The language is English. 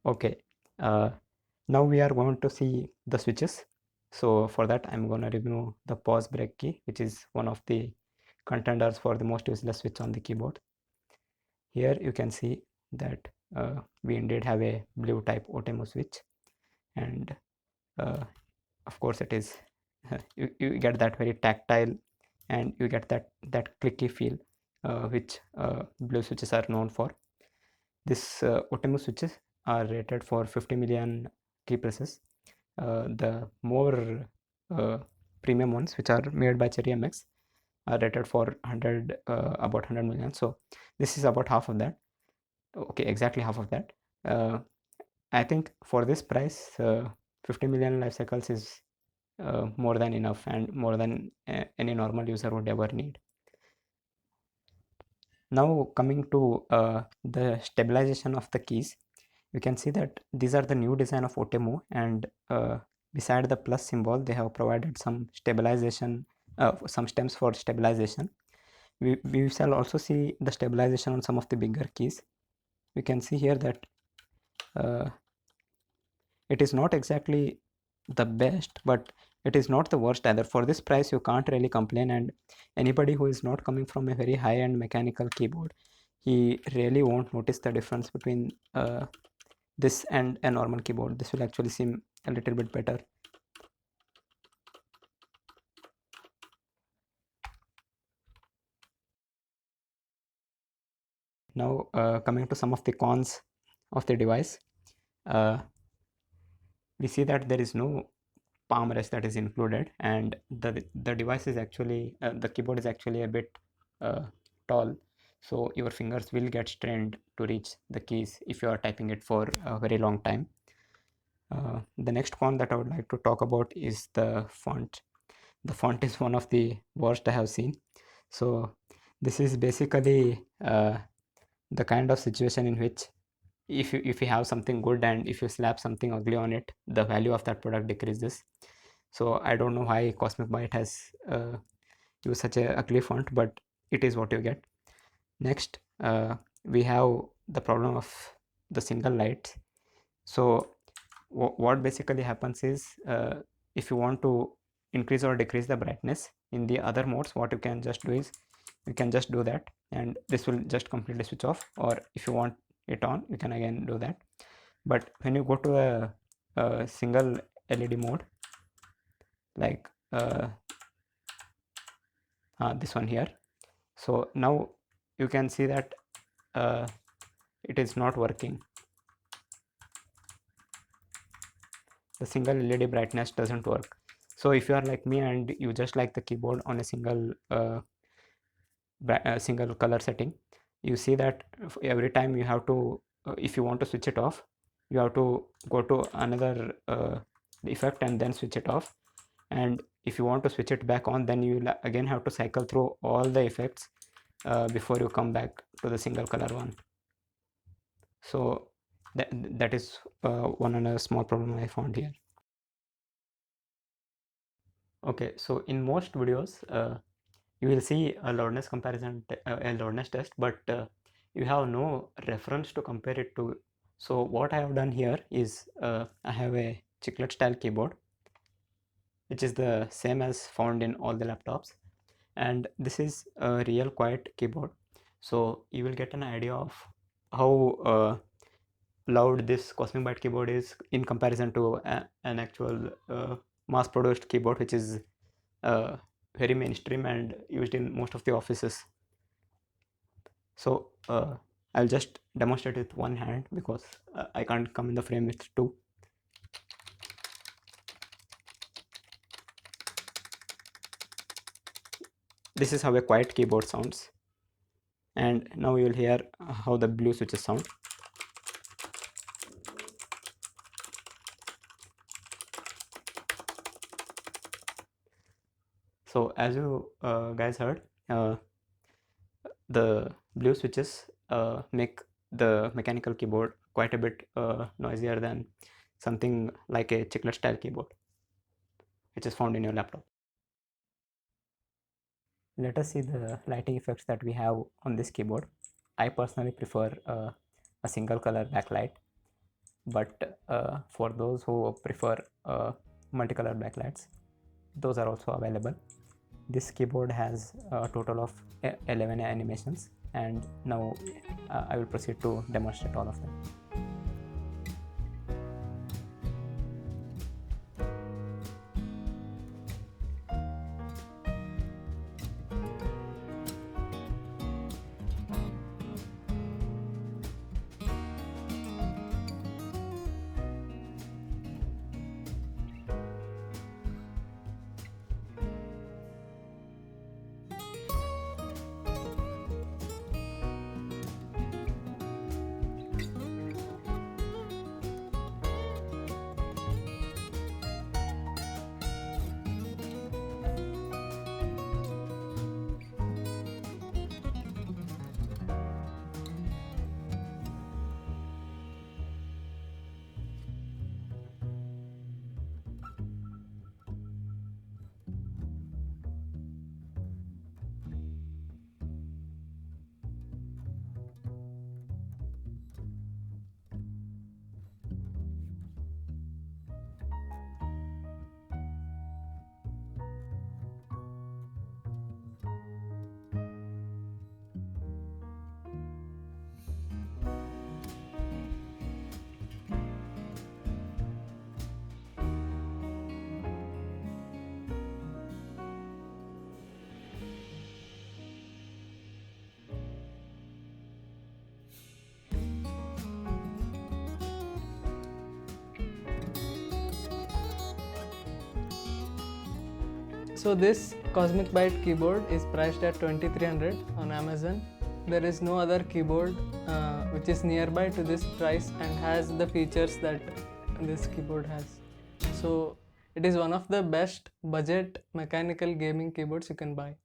Okay, now we are going to see the switches. So for that, I'm going to remove the pause break key, which is one of the contenders for the most useless switch on the keyboard. Here you can see that we indeed have a blue type OTMO switch, and uh, of course it is you get that very tactile, and you get that clicky feel which blue switches are known for. This OTMO switches are rated for 50 million key presses. The more premium ones, which are made by Cherry MX, are rated for 100 about 100 million. So this is about half of that. Okay, exactly half of that. I think for this price, 50 million life cycles is more than enough, and more than any normal user would ever need. Now coming to the stabilization of the keys, you can see that these are the new design of OTMO, and beside the plus symbol they have provided some stabilization, some stems for stabilization. We shall also see the stabilization on some of the bigger keys. We can see here that uh, it is not exactly the best, but it is not the worst either. For this price you can't really complain, and anybody who is not coming from a very high-end mechanical keyboard, he really won't notice the difference between this and a normal keyboard. This will actually seem a little bit better. Now coming to some of the cons of the device, uh, we see that there is no palm rest that is included, and the device is actually the keyboard is actually a bit uh, tall, so your fingers will get strained to reach the keys if you are typing it for a very long time. The next con that I would like to talk about is the font. The font is one of the worst I have seen. So this is basically the kind of situation in which if you have something good and if you slap something ugly on it, the value of that product decreases. So I don't know why Cosmic Byte has used such a ugly font, but it is what you get. Next, we have the problem of the single lights. So what basically happens is, if you want to increase or decrease the brightness in the other modes, what you can just do is you can just do that, and this will just completely switch off. Or if you want it on, you can again do that. But when you go to a single LED mode, like this one here, so now you can see that uh, it is not working. The single LED brightness doesn't work. So if you are like me and you just like the keyboard on a single color setting, you see that every time you have to if you want to switch it off, you have to go to another effect and then switch it off. And if you want to switch it back on, then you will again have to cycle through all the effects before you come back to the single color one. So that is one another small problem I found here. Okay, so in most videos you will see a loudness comparison, a loudness test, but you have no reference to compare it to. So what I have done here is I have a chiclet style keyboard, which is the same as found in all the laptops, and this is a real quiet keyboard. So you will get an idea of how loud this Cosmic Byte keyboard is in comparison to an actual mass-produced keyboard, which is uh, very mainstream and used in most of the offices. So I'll just demonstrate with one hand because I can't come in the frame with two. This is how a quiet keyboard sounds, and now you'll hear how the blue switches sound. So as you guys heard, the blue switches make the mechanical keyboard quite a bit noisier than something like a chiclet style keyboard, which is found in your laptop. Let us see the lighting effects that we have on this keyboard. I personally prefer a single color backlight. but for those who prefer multicolor backlights, those are also available. This keyboard has a total of 11 animations, and now I will proceed to demonstrate all of them. So this Cosmic Byte keyboard is priced at 2300 on Amazon. There is no other keyboard which is nearby to this price and has the features that this keyboard has. So it is one of the best budget mechanical gaming keyboards you can buy.